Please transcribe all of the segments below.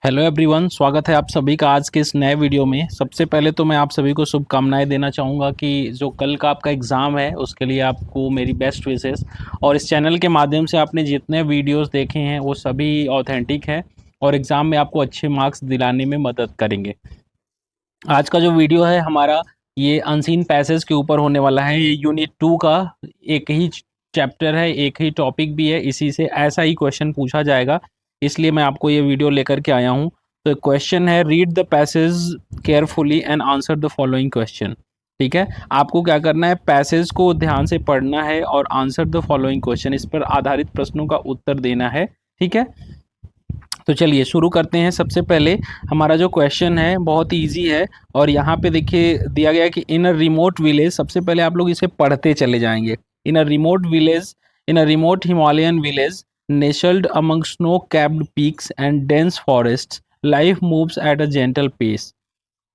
Hello everyone, स्वागत है आप सभी का आज के इस नए वीडियो में। सबसे पहले तो मैं आप सभी को शुभकामनाएं देना चाहूँगा कि जो कल का आपका एग्ज़ाम है उसके लिए आपको मेरी बेस्ट विशेस। और इस चैनल के माध्यम से आपने जितने वीडियोस देखे हैं वो सभी ऑथेंटिक हैं और एग्ज़ाम में आपको अच्छे मार्क्स दिलाने में मदद करेंगे। आज का जो वीडियो है हमारा, ये अनसीन पैसेज के ऊपर होने वाला है। ये यूनिट 2 का एक ही चैप्टर है, एक ही टॉपिक भी है, इसी से ऐसा ही क्वेश्चन पूछा जाएगा, इसलिए मैं आपको ये वीडियो लेकर के आया हूँ। तो क्वेश्चन है, read the passage carefully and answer the following question. ठीक है, आपको क्या करना है, पैसेज को ध्यान से पढ़ना है और आंसर द फॉलोइंग क्वेश्चन, इस पर आधारित प्रश्नों का उत्तर देना है। ठीक है, तो चलिए शुरू करते हैं। सबसे पहले हमारा जो क्वेश्चन है बहुत इजी है और यहाँ पे देखिए दिया गया है कि इन अ रिमोट विलेज। सबसे पहले आप लोग इसे पढ़ते चले जाएंगे। In a remote village, in a remote Himalayan village nestled among snow capped peaks and dense forest, life moves at a gentle pace.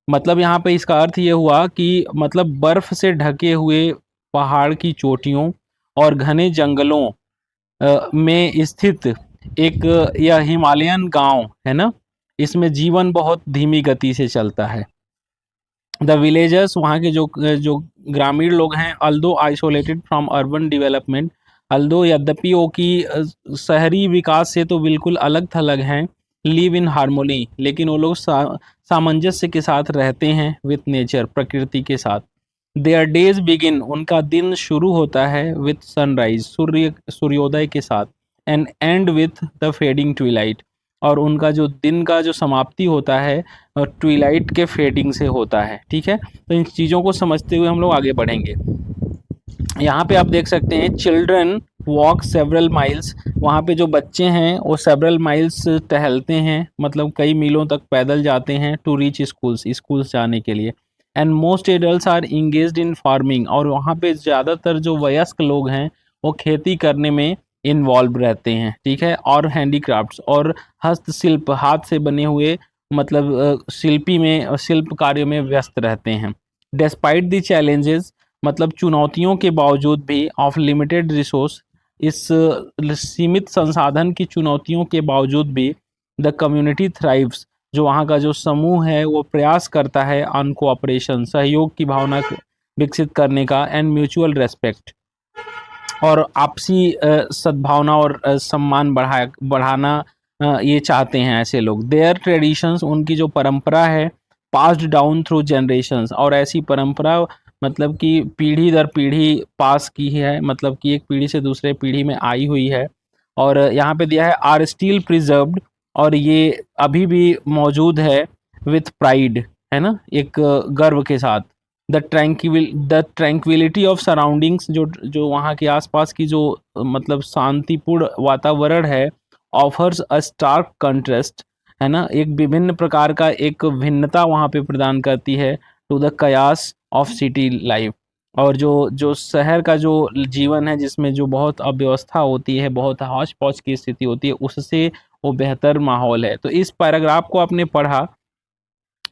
मतलब यहाँ पे इसका अर्थ ये हुआ कि मतलब बर्फ से ढके हुए पहाड़ की चोटियों और घने जंगलों में स्थित एक यह हिमालयन गांव है ना, इसमें जीवन बहुत धीमी गति से चलता है। द विलेजर्स, वहाँ के जो जो ग्रामीण लोग हैं, although isolated from urban development, although यद्यपि वो की शहरी विकास से तो बिल्कुल अलग थलग हैं, लिव इन हार्मोनी, लेकिन वो लोग सामंजस्य के साथ रहते हैं विथ नेचर, प्रकृति के साथ। देयर डेज बिगिन, उनका दिन शुरू होता है विथ सनराइज, सूर्योदय के साथ, and end with the fading Twilight, और उनका जो दिन का जो समाप्ति होता है ट्विलाइट के फेडिंग से होता है। ठीक है, तो इन चीज़ों को समझते हुए हम लोग आगे बढ़ेंगे। यहाँ पे आप देख सकते हैं, चिल्ड्रन वॉक सेवरल माइल्स, वहाँ पे जो बच्चे हैं वो सेवरल माइल्स टहलते हैं, मतलब कई मीलों तक पैदल जाते हैं, टू रीच स्कूल्स जाने के लिए। And most adults are engaged in farming, और वहाँ पे ज़्यादातर जो वयस्क लोग हैं वो खेती करने में इन्वॉल्व रहते हैं। ठीक है, और हैंडीक्राफ्ट्स और हस्तशिल्प, हाथ से बने हुए मतलब शिल्पी में शिल्प कार्यों में व्यस्त रहते हैं। डिस्पाइट द चैलेंजेस, मतलब चुनौतियों के बावजूद भी, ऑफ लिमिटेड रिसोर्स, इस सीमित संसाधन की चुनौतियों के बावजूद भी, द कम्युनिटी थ्राइव्स, जो वहाँ का जो समूह है वो प्रयास करता है ऑन कोऑपरेशन, सहयोग की भावना विकसित करने का, एंड म्यूचुअल रेस्पेक्ट, और आपसी सद्भावना और सम्मान बढ़ाना ये चाहते हैं ऐसे लोग। देयर ट्रेडिशंस, उनकी जो परंपरा है, पास्ड डाउन थ्रू जनरेशंस, और ऐसी परंपरा मतलब कि पीढ़ी दर पीढ़ी पास की है, मतलब कि एक पीढ़ी से दूसरे पीढ़ी में आई हुई है। और यहाँ पे दिया है आर स्टिल प्रिजर्व्ड, और ये अभी भी मौजूद है, विथ प्राइड, है ना, एक गर्व के साथ। द ट्रैंक्विलिटी ऑफ सराउंडिंग्स, जो वहाँ के आसपास की जो मतलब शांतिपूर्ण वातावरण है, ऑफर्स अ स्टार्क कंट्रास्ट, है ना, एक विभिन्न प्रकार का एक भिन्नता वहाँ पे प्रदान करती है, टू द कयास ऑफ सिटी लाइफ, और जो जो शहर का जो जीवन है जिसमें जो बहुत अव्यवस्था होती है, बहुत हौच पौच की स्थिति होती है, उससे वो बेहतर माहौल है। तो इस पैराग्राफ को आपने पढ़ा,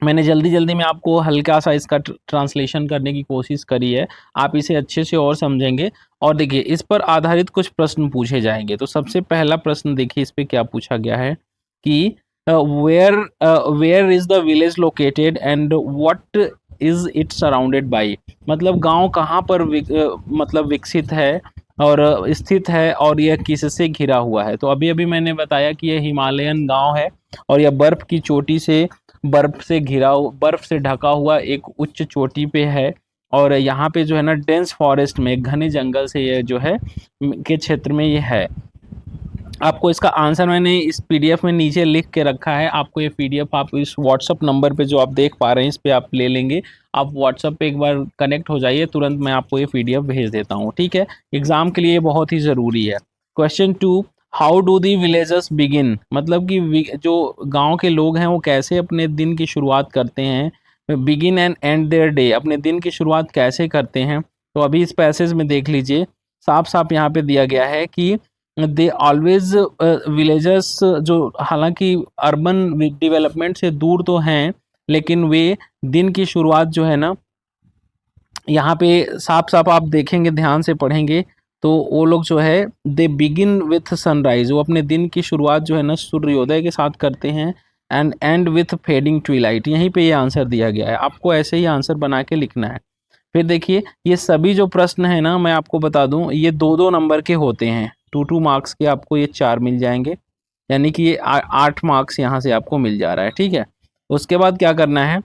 मैंने जल्दी जल्दी में आपको हल्का सा इसका ट्रांसलेशन करने की कोशिश करी है, आप इसे अच्छे से और समझेंगे। और देखिए इस पर आधारित कुछ प्रश्न पूछे जाएंगे। तो सबसे पहला प्रश्न देखिए इस पे क्या पूछा गया है कि where is the village located and what is it surrounded by, मतलब गांव कहाँ पर मतलब विकसित है और स्थित है, और यह किससे घिरा हुआ है। तो अभी अभी मैंने बताया कि यह हिमालयन गांव है और यह बर्फ की चोटी से, बर्फ से ढका हुआ एक उच्च चोटी पे है, और यहाँ पे जो है ना डेंस फॉरेस्ट में, घने जंगल से ये जो है के क्षेत्र में ये है। आपको इसका आंसर मैंने इस पीडीएफ में नीचे लिख के रखा है, आपको ये पीडीएफ आप इस व्हाट्सअप नंबर पे जो आप देख पा रहे हैं इस पे आप ले लेंगे। आप व्हाट्सअप पे एक बार कनेक्ट हो जाइए, तुरंत मैं आपको ये पीडीएफ भेज देता हूँ। ठीक है, एग्जाम के लिए बहुत ही ज़रूरी है। Question 2, how do the villagers begin, मतलब कि जो गांव के लोग हैं वो कैसे अपने दिन की शुरुआत करते हैं। Begin and and their day, अपने दिन की शुरुआत कैसे करते हैं। तो अभी इस पैसेज में देख लीजिए, साफ साफ यहाँ पे दिया गया है कि दे ऑलवेज, विलेजर्स जो हालांकि अर्बन डेवलपमेंट से दूर तो हैं, लेकिन वे दिन की शुरुआत जो है ना, यहाँ पे साफ साफ आप देखेंगे, ध्यान से पढ़ेंगे तो वो लोग जो है दे बिगिन विथ सनराइज, वो अपने दिन की शुरुआत जो है ना सूर्योदय के साथ करते हैं, and end with fading Twilight. यहीं पे ये आंसर दिया गया है, आपको ऐसे ही आंसर बना के लिखना है। फिर देखिए ये सभी जो प्रश्न है ना, मैं आपको बता दूं, ये 2-2 नंबर के होते हैं, 2-2 मार्क्स के आपको ये 4 मिल जाएंगे, यानी कि ये 8 मार्क्स यहाँ से आपको मिल जा रहा है, ठीक है। उसके बाद क्या करना है,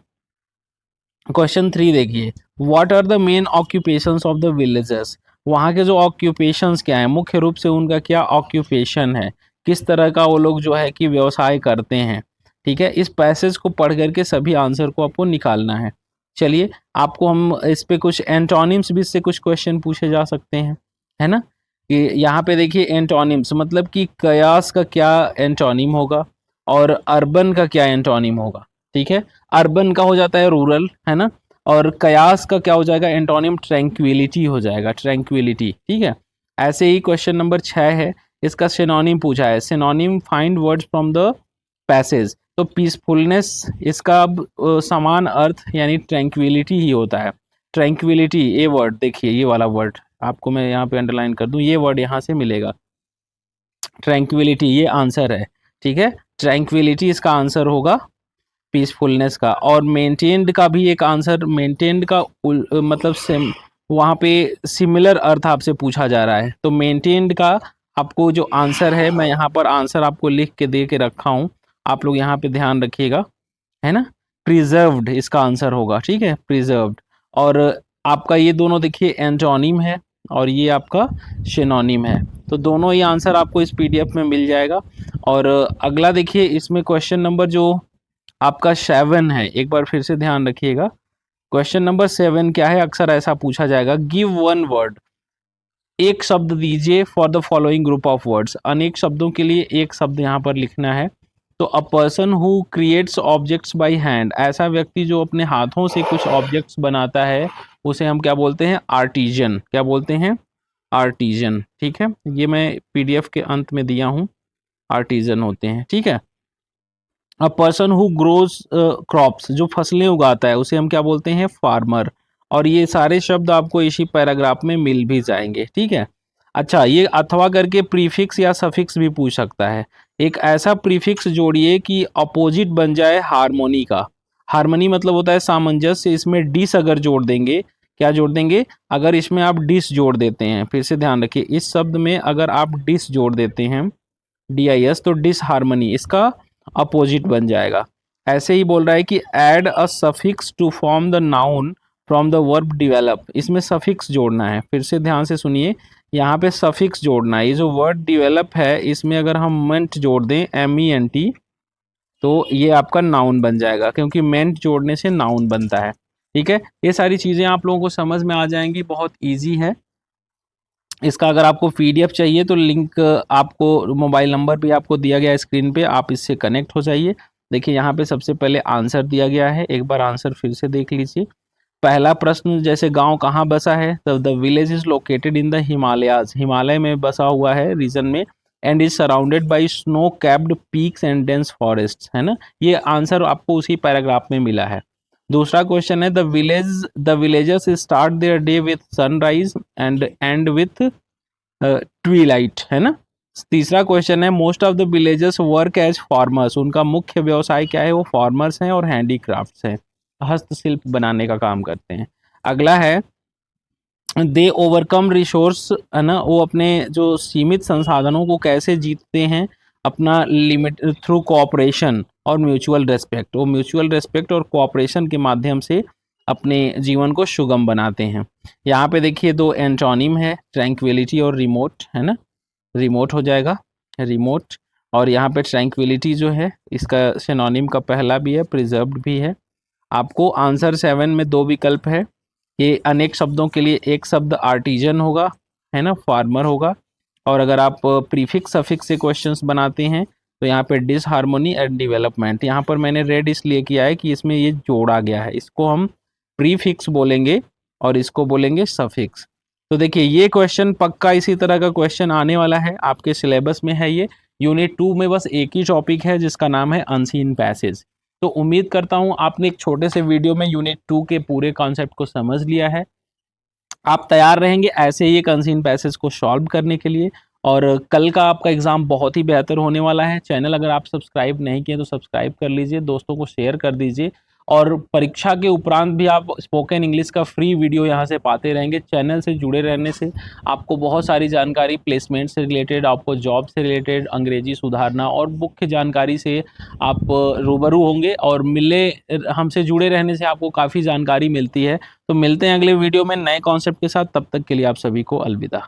क्वेश्चन 3 देखिए, what are the main occupations of the villagers. वहाँ के जो ऑक्यूपेशंस क्या है, मुख्य रूप से उनका क्या ऑक्यूपेशन है, किस तरह का वो लोग जो है कि व्यवसाय करते हैं, ठीक है। इस पैसेज को पढ़ करके सभी आंसर को आपको निकालना है। चलिए आपको हम इस पे कुछ एंटोनिम्स भी इससे कुछ क्वेश्चन पूछे जा सकते हैं, है ना। कि यहाँ पे देखिए एंटोनिम्स मतलब कि कयास का क्या एंटोनिम होगा और अर्बन का क्या एंटोनिम होगा, ठीक है। अर्बन का हो जाता है रूरल, है ना, और कयास का क्या हो जाएगा एंटोनिम, ट्रैंक्विलिटी हो जाएगा, ट्रैंक्विलिटी, ठीक है। ऐसे ही क्वेश्चन नंबर 6 है, इसका सिनोनिम पूछा है, synonym find words from the passage. तो पीसफुलनेस इसका अब समान अर्थ यानी ट्रैंक्विलिटी ही होता है। ट्रैंक्विलिटी ये वर्ड देखिए, ये वाला वर्ड आपको मैं यहाँ पे अंडरलाइन कर दूं, ये वर्ड यहाँ से मिलेगा, ट्रैंक्विलिटी, ये आंसर है, ठीक है। ट्रैंक्विलिटी इसका आंसर होगा पीसफुलनेस का। और मेंटेन्ड का भी एक आंसर, मेंटेन्ड का मतलब सेम वहाँ पे सिमिलर अर्थ आपसे पूछा जा रहा है, तो मेंटेन्ड का आपको जो आंसर है, मैं यहाँ पर आंसर आपको लिख के दे के रखा हूँ, आप लोग यहाँ पे ध्यान रखिएगा, है ना। प्रिजर्व्ड इसका आंसर होगा, ठीक है, प्रिजर्व्ड। और आपका ये दोनों देखिए एंटोनिम है और ये आपका सिनोनिम है, तो दोनों ही आंसर आपको इस पीडीएफ में मिल जाएगा। और अगला देखिए, इसमें क्वेश्चन नंबर जो आपका 7 है, एक बार फिर से ध्यान रखिएगा, क्वेश्चन नंबर 7 क्या है, अक्सर ऐसा पूछा जाएगा, गिव वन वर्ड, एक शब्द दीजिए for the following group of words. अनेक शब्दों के लिए एक शब्द यहाँ पर लिखना है। तो a person who creates objects by hand, ऐसा व्यक्ति जो अपने हाथों से कुछ ऑब्जेक्ट्स बनाता है, उसे हम क्या बोलते हैं, आर्टिजन। क्या बोलते हैं, आर्टिजन, ठीक है। ये मैं पीडीएफ के अंत में दिया हूँ, आर्टिजन होते हैं, ठीक है। A person who grows crops, जो फसलें उगाता है, उसे हम क्या बोलते हैं, फार्मर। और ये सारे शब्द आपको इसी पैराग्राफ में मिल भी जाएंगे, ठीक है। अच्छा, ये अथवा करके प्रीफिक्स या सफिक्स भी पूछ सकता है। एक ऐसा प्रीफिक्स जोड़िए कि अपोजिट बन जाए हार्मोनी का। हार्मनी मतलब होता है सामंजस्य, इसमें डिस अगर जोड़ देंगे, क्या जोड़ देंगे, अगर इसमें आप डिस जोड़ देते हैं, फिर से ध्यान रखिए, इस शब्द में अगर आप डिस जोड़ देते हैं, DIS, तो डिस हार्मनी इसका अपोजिट बन जाएगा। ऐसे ही बोल रहा है कि add a suffix to form the noun from the verb develop, इसमें सफिक्स जोड़ना है, फिर से ध्यान से सुनिए, यहाँ पे सफिक्स जोड़ना है। ये जो वर्ड डिवेलप है, इसमें अगर हम मेंट जोड़ दें, MENT, तो ये आपका नाउन बन जाएगा, क्योंकि मेंट जोड़ने से नाउन बनता है, ठीक है। ये सारी चीज़ें आप लोगों को समझ में आ जाएंगी, बहुत ईजी है। इसका अगर आपको PDF चाहिए तो लिंक आपको, मोबाइल नंबर भी आपको दिया गया है स्क्रीन पे, आप इससे कनेक्ट हो जाइए। देखिए यहाँ पे सबसे पहले आंसर दिया गया है, एक बार आंसर फिर से देख लीजिए। पहला प्रश्न, जैसे गांव कहाँ बसा है, तो the village is located in the Himalayas, Himalaya में बसा हुआ है, रीजन में, and is surrounded by snow capped peaks and dense forest, है ना। ये आंसर आपको उसी पैराग्राफ में मिला है। दूसरा क्वेश्चन है, the villagers start their day with sunrise and end with twilight, है ना। तीसरा क्वेश्चन है, most of the villagers work as farmers, उनका मुख्य व्यवसाय क्या है, वो फार्मर्स हैं और हैंडीक्राफ्ट्स हैं, हस्तशिल्प बनाने का काम करते हैं। अगला है, दे ओवरकम रिसोर्स, है ना, वो अपने जो सीमित संसाधनों को कैसे जीतते हैं, अपना लिमिट थ्रू कोऑपरेशन और म्यूचुअल रेस्पेक्ट, वो म्यूचुअल रेस्पेक्ट और कोऑपरेशन के माध्यम से अपने जीवन को सुगम बनाते हैं। यहाँ पे देखिए 2 एंटोनिम है, ट्रैंक्विलिटी और रिमोट, है ना, रिमोट हो जाएगा, रिमोट। और यहाँ पे ट्रैंक्विलिटी जो है, इसका सिनोनिम का पहला भी है, प्रिजर्व्ड भी है। आपको आंसर 7 में 2 विकल्प है, ये अनेक शब्दों के लिए एक शब्द आर्टिजन होगा, है ना, फार्मर होगा। और अगर आप प्रीफिक्स सफिक्स से क्वेश्चंस बनाते हैं, तो यहाँ पे डिसहार्मोनी एंड डेवलपमेंट, यहाँ पर मैंने रेड इसलिए किया है कि इसमें ये जोड़ा गया है, इसको हम प्रीफिक्स बोलेंगे और इसको बोलेंगे सफिक्स। तो देखिए ये क्वेश्चन पक्का इसी तरह का क्वेश्चन आने वाला है, आपके सिलेबस में है ये। यूनिट 2 में बस एक ही टॉपिक है जिसका नाम है अनसीन पैसेज। तो उम्मीद करता हूँ आपने एक छोटे से वीडियो में यूनिट 2 के पूरे कॉन्सेप्ट को समझ लिया है। आप तैयार रहेंगे ऐसे ही एक अनसीन पैसेज को सॉल्व करने के लिए। और कल का आपका एग्ज़ाम बहुत ही बेहतर होने वाला है। चैनल अगर आप सब्सक्राइब नहीं किए तो सब्सक्राइब कर लीजिए, दोस्तों को शेयर कर दीजिए और परीक्षा के उपरांत भी आप स्पोकन इंग्लिश का फ्री वीडियो यहाँ से पाते रहेंगे। चैनल से जुड़े रहने से आपको बहुत सारी जानकारी प्लेसमेंट से रिलेटेड, आपको जॉब से रिलेटेड, अंग्रेजी सुधारना और मुख्य जानकारी से आप रूबरू होंगे और हमसे जुड़े रहने से आपको काफ़ी जानकारी मिलती है। तो मिलते हैं अगले वीडियो में नए कॉन्सेप्ट के साथ, तब तक के लिए आप सभी को अलविदा।